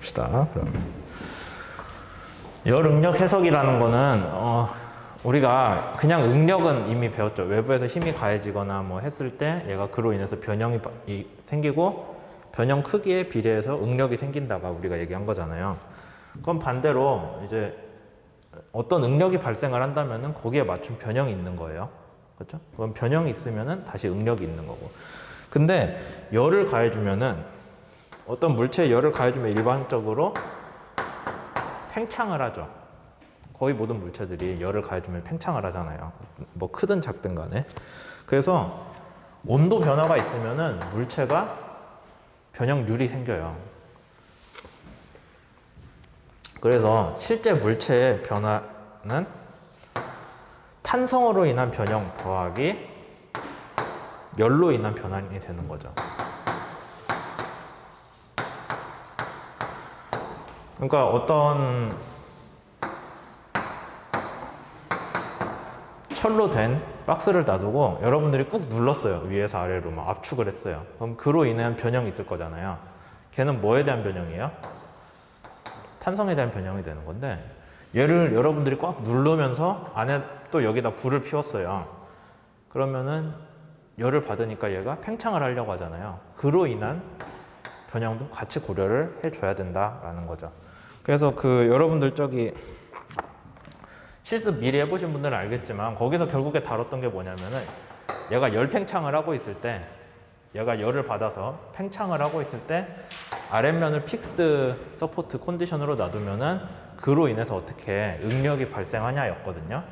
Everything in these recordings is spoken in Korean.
갑시다. 그럼 열 응력 해석이라는 거는 우리가 그냥 응력은 이미 배웠죠. 외부에서 힘이 가해지거나 뭐 했을 때 얘가 그로 인해서 변형이 생기고 변형 크기에 비례해서 응력이 생긴다가 우리가 얘기한 거잖아요. 그럼 반대로 이제 어떤 응력이 발생을 한다면은 거기에 맞춘 변형이 있는 거예요. 그렇죠? 그럼 변형이 있으면은 다시 응력이 있는 거고. 근데 열을 가해주면은 어떤 물체에 열을 가해주면 일반적으로 팽창을 하죠. 거의 모든 물체들이 열을 가해주면 팽창을 하잖아요. 뭐 크든 작든 간에. 그래서 온도 변화가 있으면은 물체가 변형률이 생겨요. 그래서 실제 물체의 변화는 탄성으로 인한 변형 더하기 열로 인한 변환이 되는 거죠. 그러니까 어떤 철로 된 박스를 놔두고 여러분들이 꾹 눌렀어요. 위에서 아래로 막 압축을 했어요. 그럼 그로 인한 변형이 있을 거잖아요. 걔는 뭐에 대한 변형이에요? 탄성에 대한 변형이 되는 건데, 얘를 여러분들이 꽉 누르면서 안에 또 여기다 불을 피웠어요. 그러면은 열을 받으니까 얘가 팽창을 하려고 하잖아요. 그로 인한 변형도 같이 고려를 해줘야 된다라는 거죠. 그래서 여러분들 저기 실습 미리 해보신 분들은 알겠지만 거기서 결국에 다뤘던 게 뭐냐면은 얘가 열 팽창을 하고 있을 때, 얘가 열을 받아서 팽창을 하고 있을 때 아랫면을 픽스드 서포트 컨디션으로 놔두면은 그로 인해서 어떻게 응력이 발생하냐였거든요.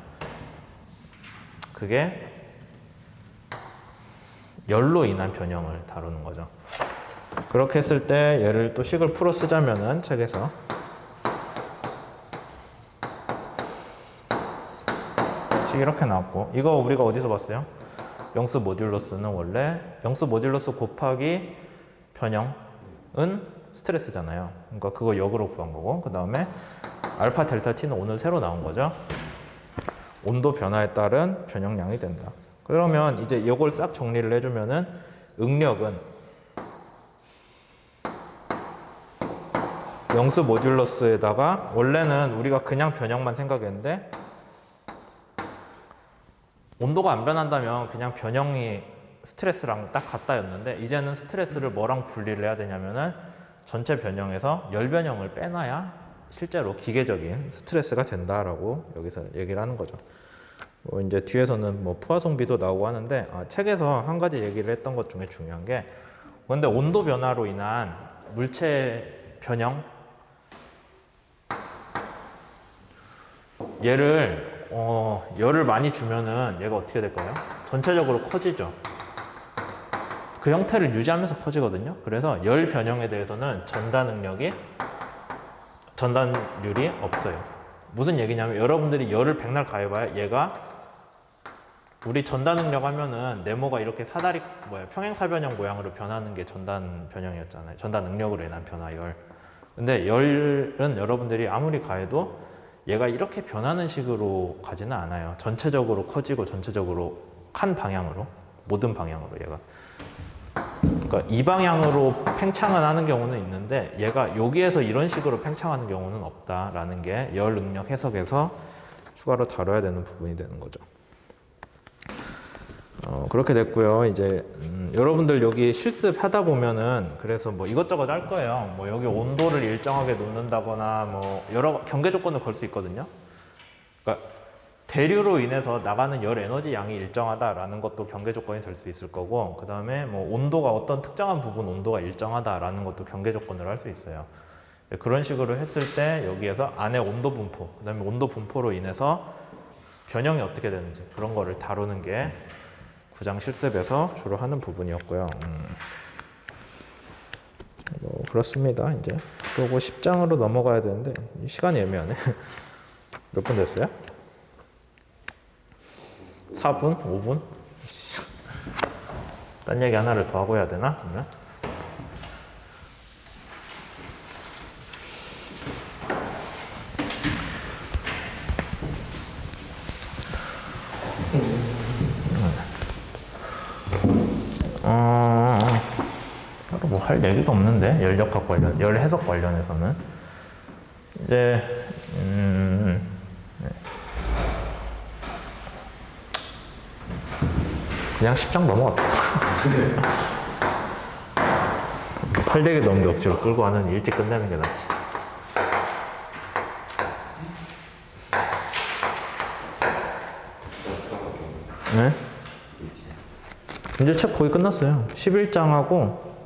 그게 열로 인한 변형을 다루는 거죠. 그렇게 했을 때 얘를 또 식을 풀어 쓰자면은 책에서 식 이렇게 나왔고, 이거 우리가 어디서 봤어요? 영스 모듈러스는 원래 영스 모듈러스 곱하기 변형은 스트레스잖아요. 그러니까 그거 역으로 구한 거고, 그 다음에 알파 델타 t는 오늘 새로 나온 거죠. 온도 변화에 따른 변형량이 된다. 그러면 이제 이걸 싹 정리를 해주면은 응력은 영스 모듈러스에다가, 원래는 우리가 그냥 변형만 생각했는데 온도가 안 변한다면 그냥 변형이 스트레스랑 딱 같다였는데, 이제는 스트레스를 뭐랑 분리를 해야 되냐면은 전체 변형에서 열 변형을 빼놔야 실제로 기계적인 스트레스가 된다라고 여기서 얘기를 하는 거죠. 뭐 이제 뒤에서는 뭐 푸아송비도 나오고 하는데, 책에서 한 가지 얘기를 했던 것 중에 중요한 게, 근데 온도 변화로 인한 물체 변형, 얘를 열을 많이 주면은 얘가 어떻게 될까요? 전체적으로 커지죠. 그 형태를 유지하면서 커지거든요. 그래서 열 변형에 대해서는 전단율이 없어요. 무슨 얘기냐면, 여러분들이 열을 백날 가해봐야 얘가, 우리 전단 응력 하면은 네모가 이렇게 평행사변형 모양으로 변하는 게 전단 변형이었잖아요. 전단 응력으로 인한 변화, 열. 근데 열은 여러분들이 아무리 가해도 얘가 이렇게 변하는 식으로 가지는 않아요. 전체적으로 커지고 전체적으로 한 방향으로, 모든 방향으로 얘가. 그러니까 이 방향으로 팽창을 하는 경우는 있는데, 얘가 여기에서 이런 식으로 팽창하는 경우는 없다라는 게 열 응력 해석에서 추가로 다뤄야 되는 부분이 되는 거죠. 그렇게 됐고요. 이제 여러분들 여기 실습하다 보면은 그래서 뭐 이것저것 할 거예요. 뭐 여기 온도를 일정하게 놓는다거나 뭐 여러 경계 조건을 걸 수 있거든요. 그러니까 대류로 인해서 나가는 열 에너지 양이 일정하다라는 것도 경계 조건이 될 수 있을 거고, 그 다음에 뭐 온도가 어떤 특정한 부분 온도가 일정하다라는 것도 경계 조건으로 할 수 있어요. 그런 식으로 했을 때 여기에서 안에 온도 분포, 그 다음에 온도 분포로 인해서 변형이 어떻게 되는지 그런 거를 다루는 게 9장 실습에서 주로 하는 부분이었고요. 뭐 그렇습니다. 이제 그리고 10장으로 넘어가야 되는데 시간이 애매하네. 몇 분 됐어요? 4분? 5분? 딴 얘기 하나를 더 하고 해야 되나? 그러면? 할 얘기가 없는데 열역학 관련, 열 해석 관련해서는 이제 네. 그냥 10장 넘어갑시다. 할 얘기도 없는데 억지로 끌고 가는 일찍 끝내는 게 낫지. 네? 이제 책 거의 끝났어요.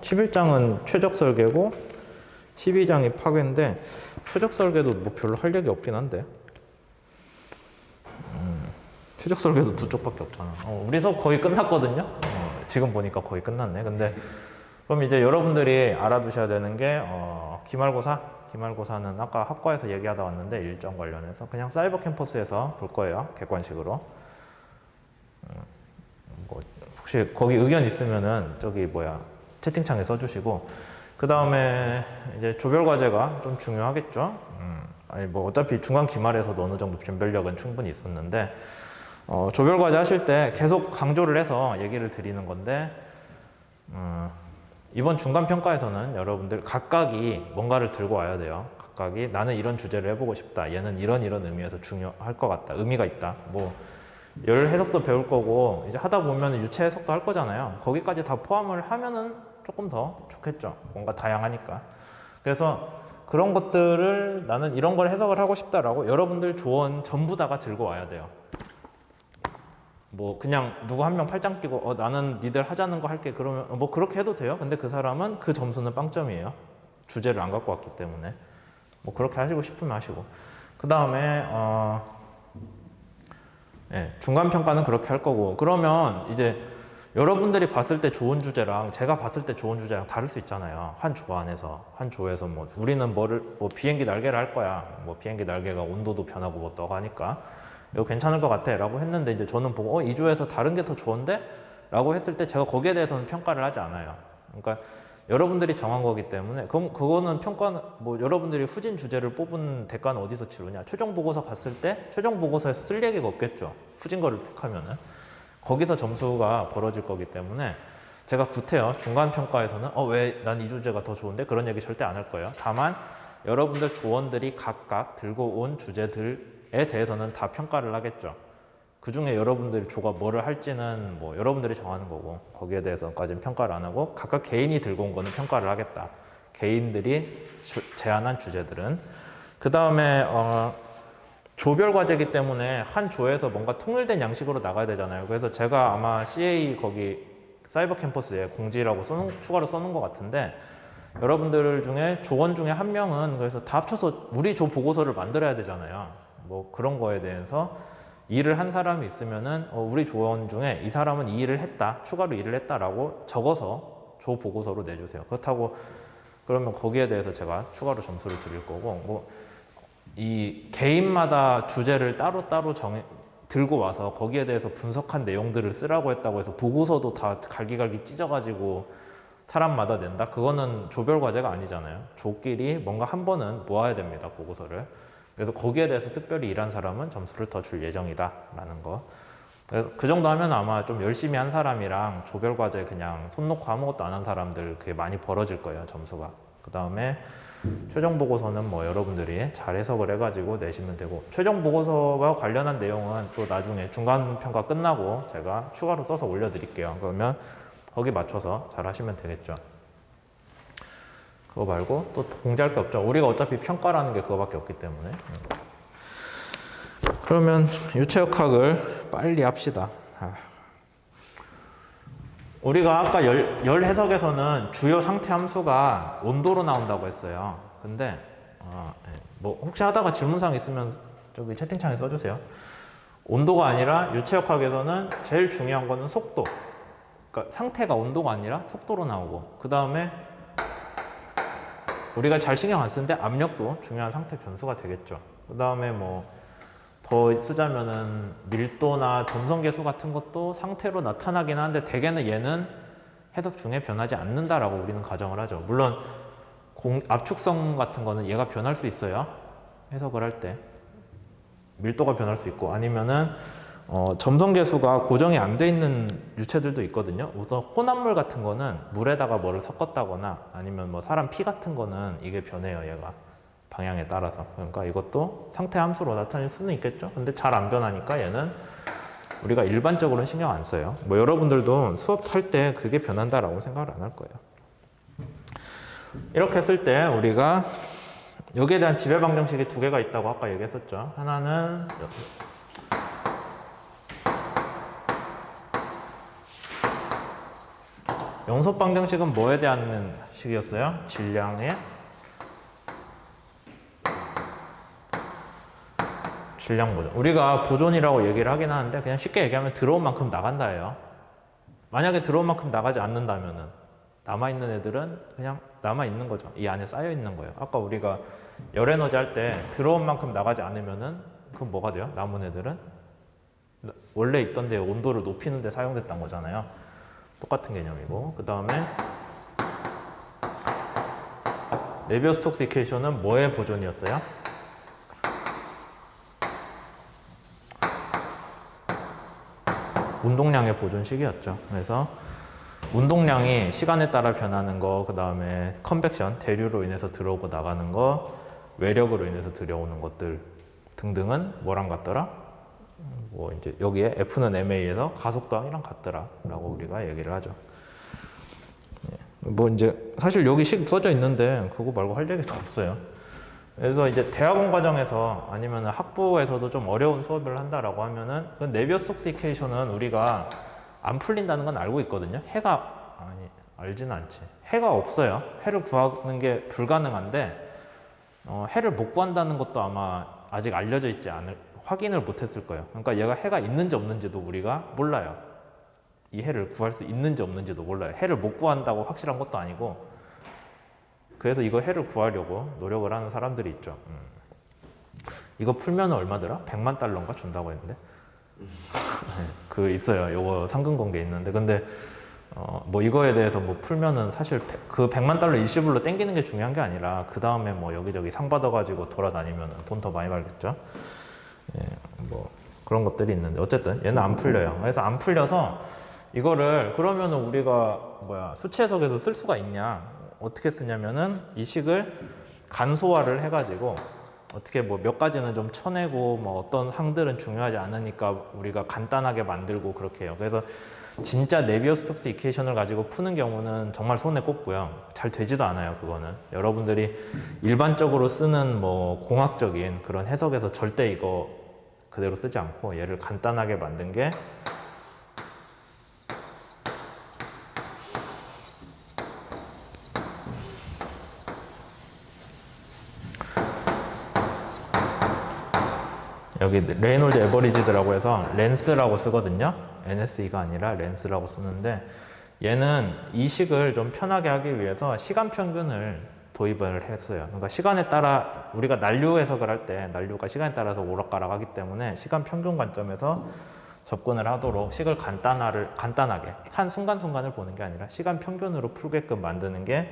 11장은 최적 설계고 12장이 파괴인데 최적 설계도 뭐 별로 할 얘기 없긴 한데 최적 설계도 두 쪽밖에 없잖아. 우리 수업 거의 끝났거든요. 지금 보니까 거의 끝났네. 근데 그럼 이제 여러분들이 알아두셔야 되는 게 기말고사는 아까 학과에서 얘기하다 왔는데 일정 관련해서 그냥 사이버 캠퍼스에서 볼 거예요. 객관식으로. 뭐 혹시 거기 의견 있으면은 채팅창에 써주시고 그 다음에 이제 조별 과제가 좀 중요하겠죠. 아니 뭐 어차피 중간 기말에서도 어느 정도 변별력은 충분히 있었는데 조별 과제 하실 때 계속 강조를 해서 얘기를 드리는 건데 이번 중간 평가에서는 여러분들 각각이 뭔가를 들고 와야 돼요. 각각이 나는 이런 주제를 해보고 싶다. 얘는 이런 의미에서 중요할 것 같다. 의미가 있다. 뭐 열 해석도 배울 거고 이제 하다 보면 유체 해석도 할 거잖아요. 거기까지 다 포함을 하면은 조금 더 좋겠죠. 뭔가 다양하니까. 그래서 그런 것들을 나는 이런 걸 해석을 하고 싶다라고 여러분들 조언 전부 다가 들고 와야 돼요. 뭐 그냥 누구 한 명 팔짱 끼고 나는 니들 하자는 거 할게 그러면 뭐 그렇게 해도 돼요. 근데 그 사람은 그 점수는 빵점이에요. 주제를 안 갖고 왔기 때문에. 뭐 그렇게 하시고 싶으면 하시고. 그 다음에 중간 평가는 그렇게 할 거고. 그러면 이제 여러분들이 봤을 때 좋은 주제랑 제가 봤을 때 좋은 주제랑 다를 수 있잖아요. 한 조 안에서 한 조에서 뭐 우리는 뭐 비행기 날개를 할 거야. 뭐 비행기 날개가 온도도 변하고 뭐 떠 가니까 이거 괜찮을 것 같아 라고 했는데 이제 저는 보고 이 조에서 다른 게 더 좋은데? 라고 했을 때 제가 거기에 대해서는 평가를 하지 않아요. 그러니까 여러분들이 정한 거기 때문에 그거는 평가는 뭐 여러분들이 후진 주제를 뽑은 대가는 어디서 치르냐. 최종 보고서 갔을 때 최종 보고서에서 쓸 얘기가 없겠죠. 후진 거를 택하면은 거기서 점수가 벌어질 거기 때문에 제가 구태여 중간 평가에서는 왜 난 이 주제가 더 좋은데? 그런 얘기 절대 안 할 거예요. 다만 여러분들 조원들이 각각 들고 온 주제들에 대해서는 다 평가를 하겠죠. 그 중에 여러분들이 조가 뭐를 할지는 뭐 여러분들이 정하는 거고 거기에 대해서까지는 평가를 안 하고 각각 개인이 들고 온 거는 평가를 하겠다. 개인들이 제안한 주제들은. 그 다음에 조별 과제이기 때문에 한 조에서 뭔가 통일된 양식으로 나가야 되잖아요. 그래서 제가 아마 CA 거기 사이버 캠퍼스에 공지라고 추가로 써놓은 것 같은데 여러분들 중에 조원 중에 한 명은 그래서 다 합쳐서 우리 조 보고서를 만들어야 되잖아요. 뭐 그런 거에 대해서 일을 한 사람이 있으면은 우리 조원 중에 이 사람은 이 일을 했다, 추가로 일을 했다라고 적어서 조 보고서로 내주세요. 그렇다고 그러면 거기에 대해서 제가 추가로 점수를 드릴 거고 뭐 이 개인마다 주제를 따로따로 들고 와서 거기에 대해서 분석한 내용들을 쓰라고 했다고 해서 보고서도 다 갈기갈기 찢어가지고 사람마다 낸다? 그거는 조별 과제가 아니잖아요. 조끼리 뭔가 한 번은 모아야 됩니다, 보고서를. 그래서 거기에 대해서 특별히 일한 사람은 점수를 더 줄 예정이다 라는 거. 그 정도 하면 아마 좀 열심히 한 사람이랑 조별 과제 그냥 손 놓고 아무것도 안 한 사람들 그게 많이 벌어질 거예요, 점수가. 그 다음에 최종 보고서는 뭐 여러분들이 잘 해석을 해가지고 내시면 되고 최종 보고서가 관련한 내용은 또 나중에 중간 평가 끝나고 제가 추가로 써서 올려드릴게요. 그러면 거기 맞춰서 잘 하시면 되겠죠. 그거 말고 또 공지할 게 없죠. 우리가 어차피 평가라는 게 그거밖에 없기 때문에. 그러면 유체역학을 빨리 합시다. 우리가 아까 열 해석에서는 주요 상태 함수가 온도로 나온다고 했어요. 근데 뭐 혹시 하다가 질문사항 있으면 저기 채팅창에 써주세요. 온도가 아니라 유체역학에서는 제일 중요한 거는 속도. 그러니까 상태가 온도가 아니라 속도로 나오고 그 다음에 우리가 잘 신경 안 쓰는데 압력도 중요한 상태 변수가 되겠죠. 그 다음에 뭐 더 쓰자면은 밀도나 점성계수 같은 것도 상태로 나타나긴 하는데 대개는 얘는 해석 중에 변하지 않는다라고 우리는 가정을 하죠. 물론 압축성 같은 거는 얘가 변할 수 있어요. 해석을 할 때 밀도가 변할 수 있고 아니면은 점성 계수가 고정이 안 돼 있는 유체들도 있거든요. 우선 혼합물 같은 거는 물에다가 뭐를 섞었다거나 아니면 뭐 사람 피 같은 거는 이게 변해요, 얘가. 방향에 따라서. 그러니까 이것도 상태 함수로 나타낼 수는 있겠죠. 근데 잘 안 변하니까 얘는 우리가 일반적으로는 신경 안 써요. 뭐 여러분들도 수업할 때 그게 변한다라고 생각을 안 할 거예요. 이렇게 했을 때 우리가 여기에 대한 지배 방정식이 두 개가 있다고 아까 얘기했었죠. 하나는 영속 방정식은 뭐에 대한 식이었어요? 질량 보존. 우리가 보존이라고 얘기를 하긴 하는데 그냥 쉽게 얘기하면 들어온 만큼 나간다예요. 만약에 들어온 만큼 나가지 않는다면은 남아있는 애들은 그냥 남아있는 거죠. 이 안에 쌓여있는 거예요. 아까 우리가 열에너지 할 때 들어온 만큼 나가지 않으면은 그럼 뭐가 돼요? 남은 애들은 원래 있던 데 온도를 높이는 데 사용됐던 거잖아요. 똑같은 개념이고. 그 다음에 네비어스톡스 이퀘이션은 뭐의 보존이었어요? 운동량의 보존식이었죠. 그래서 운동량이 시간에 따라 변하는 거, 그 다음에 컨벡션, 대류로 인해서 들어오고 나가는 거, 외력으로 인해서 들어오는 것들 등등은 뭐랑 같더라? 뭐 이제 여기에 F는 MA에서 가속도항이랑 같더라라고 우리가 얘기를 하죠. 뭐 이제 사실 여기 식 써져 있는데 그거 말고 할 얘기도 없어요. 그래서 이제 대학원 과정에서 아니면 학부에서도 좀 어려운 수업을 한다라고 하면은 그 네비어스톡스 이퀘이션은 우리가 안 풀린다는 건 알고 있거든요. 알지는 않지. 해가 없어요. 해를 구하는 게 불가능한데 해를 못 구한다는 것도 아마 아직 알려져 있지 확인을 못 했을 거예요. 그러니까 얘가 해가 있는지 없는지도 우리가 몰라요. 이 해를 구할 수 있는지 없는지도 몰라요. 해를 못 구한다고 확실한 것도 아니고. 그래서 이거 해를 구하려고 노력을 하는 사람들이 있죠. 이거 풀면 얼마더라? 100만 달러인가 준다고 했는데. 그 있어요. 요거 상금 공개 있는데. 근데 뭐 이거에 대해서 뭐 풀면은 사실 그 100만 달러 일시불로 땡기는 게 중요한 게 아니라 그 다음에 뭐 여기저기 상 받아가지고 돌아다니면 돈 더 많이 벌겠죠. 예, 뭐 그런 것들이 있는데 어쨌든 얘는 안 풀려요. 그래서 안 풀려서 이거를 그러면은 우리가 수치 해석에서 쓸 수가 있냐? 어떻게 쓰냐면은 이 식을 간소화를 해가지고 어떻게 뭐 몇 가지는 좀 쳐내고 뭐 어떤 항들은 중요하지 않으니까 우리가 간단하게 만들고 그렇게 해요. 그래서 진짜 네비어스톡스 이퀘이션을 가지고 푸는 경우는 정말 손에 꼽고요. 잘 되지도 않아요, 그거는. 여러분들이 일반적으로 쓰는 뭐 공학적인 그런 해석에서 절대 이거 그대로 쓰지 않고 얘를 간단하게 만든 게 여기 레이놀즈 에버리지드라고 해서 렌스라고 쓰거든요. NSE가 아니라 렌스라고 쓰는데 얘는 이 식을 좀 편하게 하기 위해서 시간 평균을 도입을 했어요. 그러니까 시간에 따라 우리가 난류 해석을 할 때 난류가 시간에 따라서 오락가락 하기 때문에 시간 평균 관점에서 접근을 하도록 식을 간단하게 한 순간순간을 보는 게 아니라 시간 평균으로 풀게끔 만드는 게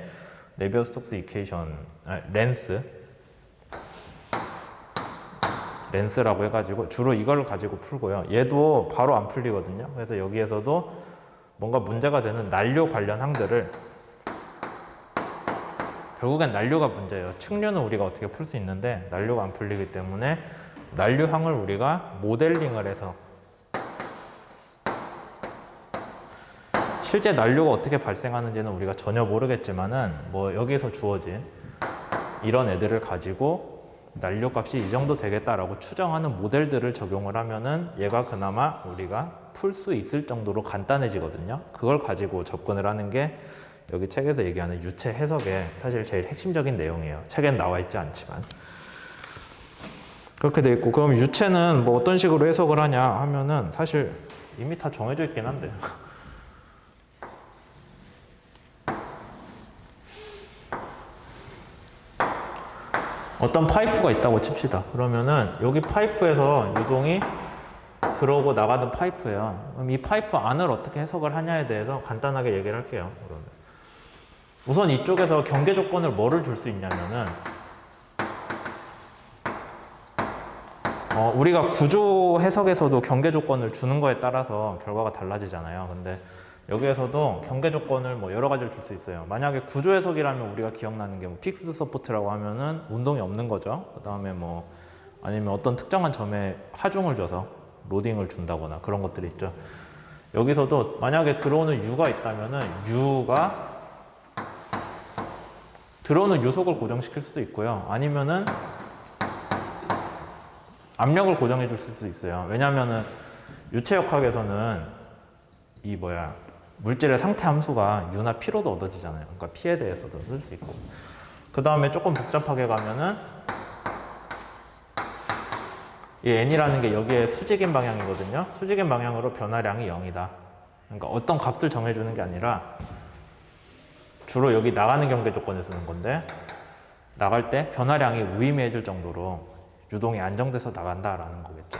네비어스톡스 이퀘이션 렌스라고 해가지고 주로 이걸 가지고 풀고요. 얘도 바로 안 풀리거든요. 그래서 여기에서도 뭔가 문제가 되는 난류 관련 항들을 결국엔 난류가 문제예요. 측류는 우리가 어떻게 풀 수 있는데 난류가 안 풀리기 때문에 난류항을 우리가 모델링을 해서 실제 난류가 어떻게 발생하는지는 우리가 전혀 모르겠지만은 뭐 여기서 주어진 이런 애들을 가지고 난류 값이 이 정도 되겠다라고 추정하는 모델들을 적용을 하면은 얘가 그나마 우리가 풀 수 있을 정도로 간단해지거든요. 그걸 가지고 접근을 하는 게 여기 책에서 얘기하는 유체 해석의 사실 제일 핵심적인 내용이에요. 책엔 나와 있지 않지만. 그렇게 돼 있고, 그럼 유체는 뭐 어떤 식으로 해석을 하냐 하면은 사실 이미 다 정해져 있긴 한데. 어떤 파이프가 있다고 칩시다. 그러면은 여기 파이프에서 유동이 들어오고 나가는 파이프예요. 그럼 이 파이프 안을 어떻게 해석을 하냐에 대해서 간단하게 얘기를 할게요. 그러면 우선 이쪽에서 경계 조건을 뭐를 줄 수 있냐면은 우리가 구조 해석에서도 경계 조건을 주는 거에 따라서 결과가 달라지잖아요. 근데 여기에서도 경계 조건을 뭐 여러 가지를 줄 수 있어요. 만약에 구조 해석이라면 우리가 기억나는 게 뭐 픽스드 서포트라고 하면은 운동이 없는 거죠. 그 다음에 뭐 아니면 어떤 특정한 점에 하중을 줘서 로딩을 준다거나 그런 것들이 있죠. 여기서도 만약에 들어오는 U가 있다면은 들어오는 유속을 고정시킬 수도 있고요. 아니면은 압력을 고정해 줄 수도 있어요. 왜냐면은 유체역학에서는 물질의 상태 함수가 U나 P로도 얻어지잖아요. 그러니까 P에 대해서도 쓸 수 있고. 그 다음에 조금 복잡하게 가면은 이 N이라는 게 여기에 수직인 방향이거든요. 수직인 방향으로 변화량이 0이다. 그러니까 어떤 값을 정해주는 게 아니라 주로 여기 나가는 경계 조건을 쓰는 건데 나갈 때 변화량이 무의미해질 정도로 유동이 안정돼서 나간다라는 거겠죠.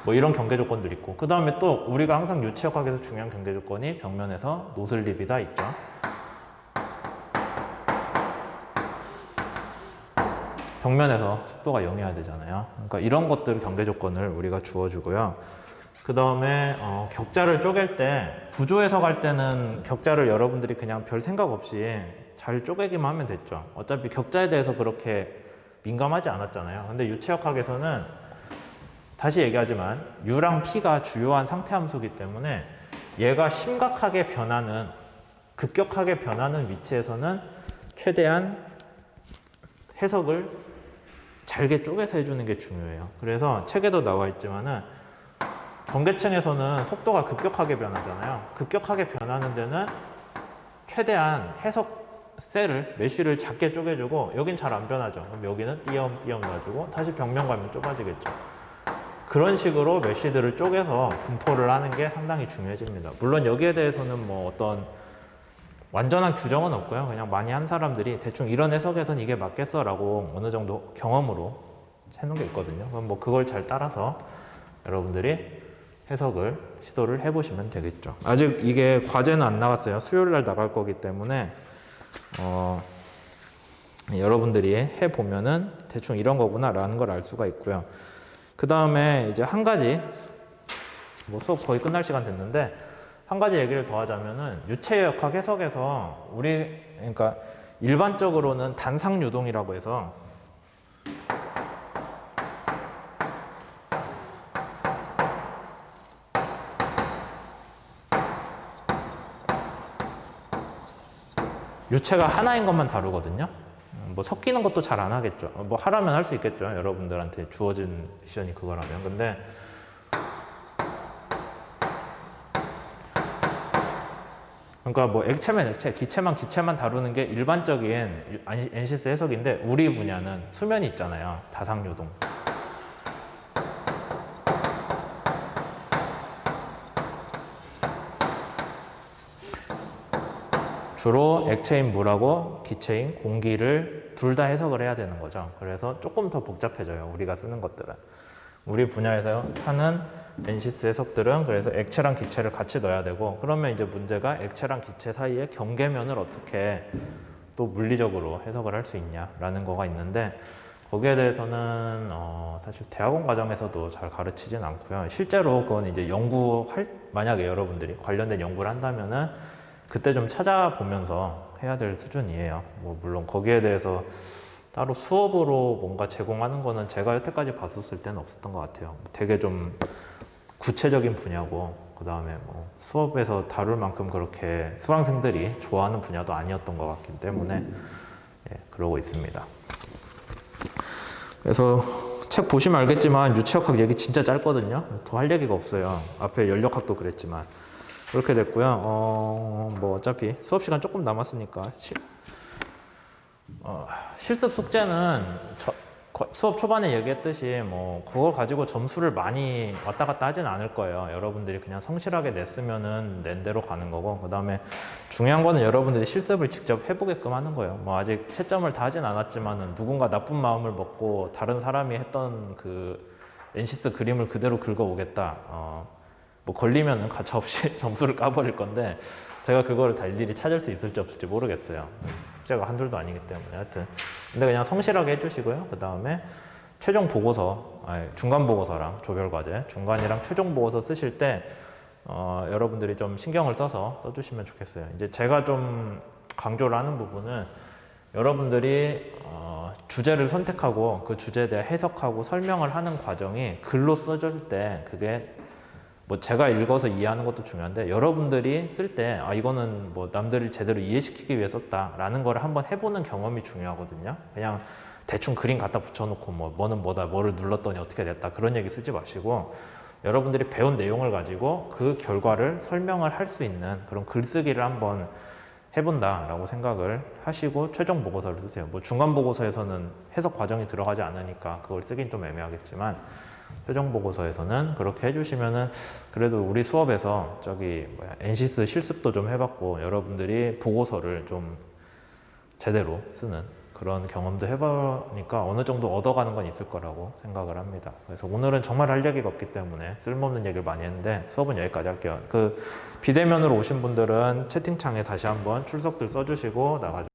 뭐 이런 경계 조건들 있고 그 다음에 또 우리가 항상 유체역학에서 중요한 경계 조건이 벽면에서 노슬립이다 있죠. 벽면에서 속도가 0이어야 되잖아요. 그러니까 이런 것들 경계 조건을 우리가 주어주고요. 그 다음에 격자를 쪼갤 때 구조 해석할 때는 격자를 여러분들이 그냥 별 생각 없이 잘 쪼개기만 하면 됐죠. 어차피 격자에 대해서 그렇게 민감하지 않았잖아요. 근데 유체역학에서는 다시 얘기하지만 U랑 P가 주요한 상태 함수이기 때문에 얘가 심각하게 변하는 급격하게 변하는 위치에서는 최대한 해석을 잘게 쪼개서 해주는 게 중요해요. 그래서 책에도 나와 있지만은 경계층에서는 속도가 급격하게 변하잖아요. 급격하게 변하는 데는 최대한 해석 셀을 메쉬를 작게 쪼개주고 여긴 잘 안 변하죠. 그럼 여기는 띄엄띄엄 놔주고 다시 벽면 가면 좁아지겠죠. 그런 식으로 메쉬들을 쪼개서 분포를 하는 게 상당히 중요해집니다. 물론 여기에 대해서는 뭐 어떤 완전한 규정은 없고요. 그냥 많이 한 사람들이 대충 이런 해석에선 이게 맞겠어 라고 어느 정도 경험으로 해놓은 게 있거든요. 그럼 뭐 그걸 잘 따라서 여러분들이 해석을 시도를 해보시면 되겠죠. 아직 이게 과제는 안 나갔어요. 수요일 날 나갈 거기 때문에 여러분들이 해보면은 대충 이런 거구나 라는 걸 알 수가 있고요. 그 다음에 이제 한 가지 뭐 수업 거의 끝날 시간 됐는데 한 가지 얘기를 더 하자면은 유체역학 해석에서 그러니까 일반적으로는 단상 유동이라고 해서 유체가 하나인 것만 다루거든요. 뭐 섞이는 것도 잘 안 하겠죠. 뭐 하라면 할 수 있겠죠. 여러분들한테 주어진 미션이 그거라면. 근데 그러니까 뭐 액체면 액체, 기체만 기체만 다루는 게 일반적인 NCS 해석인데 우리 분야는 수면이 있잖아요. 다상유동. 주로 액체인 물하고 기체인 공기를 둘 다 해석을 해야 되는 거죠. 그래서 조금 더 복잡해져요. 우리가 쓰는 것들은. 우리 분야에서 하는 NCS 해석들은 그래서 액체랑 기체를 같이 넣어야 되고 그러면 이제 문제가 액체랑 기체 사이의 경계면을 어떻게 또 물리적으로 해석을 할 수 있냐라는 거가 있는데 거기에 대해서는 사실 대학원 과정에서도 잘 가르치진 않고요. 실제로 그건 이제 만약에 여러분들이 관련된 연구를 한다면은 그때 좀 찾아보면서 해야 될 수준이에요. 뭐 물론 거기에 대해서 따로 수업으로 뭔가 제공하는 거는 제가 여태까지 봤었을 때는 없었던 것 같아요. 되게 좀 구체적인 분야고 그 다음에 뭐 수업에서 다룰 만큼 그렇게 수강생들이 좋아하는 분야도 아니었던 것 같기 때문에 그러고 있습니다. 그래서 책 보시면 알겠지만 유체역학 얘기 진짜 짧거든요. 더 할 얘기가 없어요. 앞에 연력학도 그랬지만 그렇게 됐고요. 뭐 어차피 수업 시간 조금 남았으니까 실습 숙제는 수업 초반에 얘기했듯이 뭐 그걸 가지고 점수를 많이 왔다 갔다 하진 않을 거예요. 여러분들이 그냥 성실하게 냈으면은 낸 대로 가는 거고 그 다음에 중요한 거는 여러분들이 실습을 직접 해보게끔 하는 거예요. 뭐 아직 채점을 다 하진 않았지만은 누군가 나쁜 마음을 먹고 다른 사람이 했던 그 NCS 그림을 그대로 긁어오겠다. 뭐 걸리면은 가차없이 점수를 까버릴 건데 제가 그거를 다 일일이 찾을 수 있을지 없을지 모르겠어요. 숙제가 한둘도 아니기 때문에 하여튼 근데 그냥 성실하게 해주시고요. 그 다음에 최종 보고서, 아니, 중간 보고서랑 조별 과제, 중간이랑 최종 보고서 쓰실 때 여러분들이 좀 신경을 써서 써주시면 좋겠어요. 이제 제가 좀 강조를 하는 부분은 여러분들이 주제를 선택하고 그 주제에 대해 해석하고 설명을 하는 과정이 글로 써질 때 그게 뭐 제가 읽어서 이해하는 것도 중요한데 여러분들이 쓸 때 이거는 뭐 남들을 제대로 이해시키기 위해 썼다라는 걸 한번 해보는 경험이 중요하거든요. 그냥 대충 그림 갖다 붙여놓고 뭐 뭐는 뭐다 뭐를 눌렀더니 어떻게 됐다 그런 얘기 쓰지 마시고 여러분들이 배운 내용을 가지고 그 결과를 설명을 할 수 있는 그런 글쓰기를 한번 해본다라고 생각을 하시고 최종 보고서를 쓰세요. 뭐 중간 보고서에서는 해석 과정이 들어가지 않으니까 그걸 쓰긴 좀 애매하겠지만 최종 보고서에서는 그렇게 해주시면은 그래도 우리 수업에서 저기 NCS 실습도 좀 해봤고 여러분들이 보고서를 좀 제대로 쓰는 그런 경험도 해보니까 어느 정도 얻어가는 건 있을 거라고 생각을 합니다. 그래서 오늘은 정말 할 얘기가 없기 때문에 쓸모없는 얘기를 많이 했는데 수업은 여기까지 할게요. 그 비대면으로 오신 분들은 채팅창에 다시 한번 출석들 써주시고 나가주세요.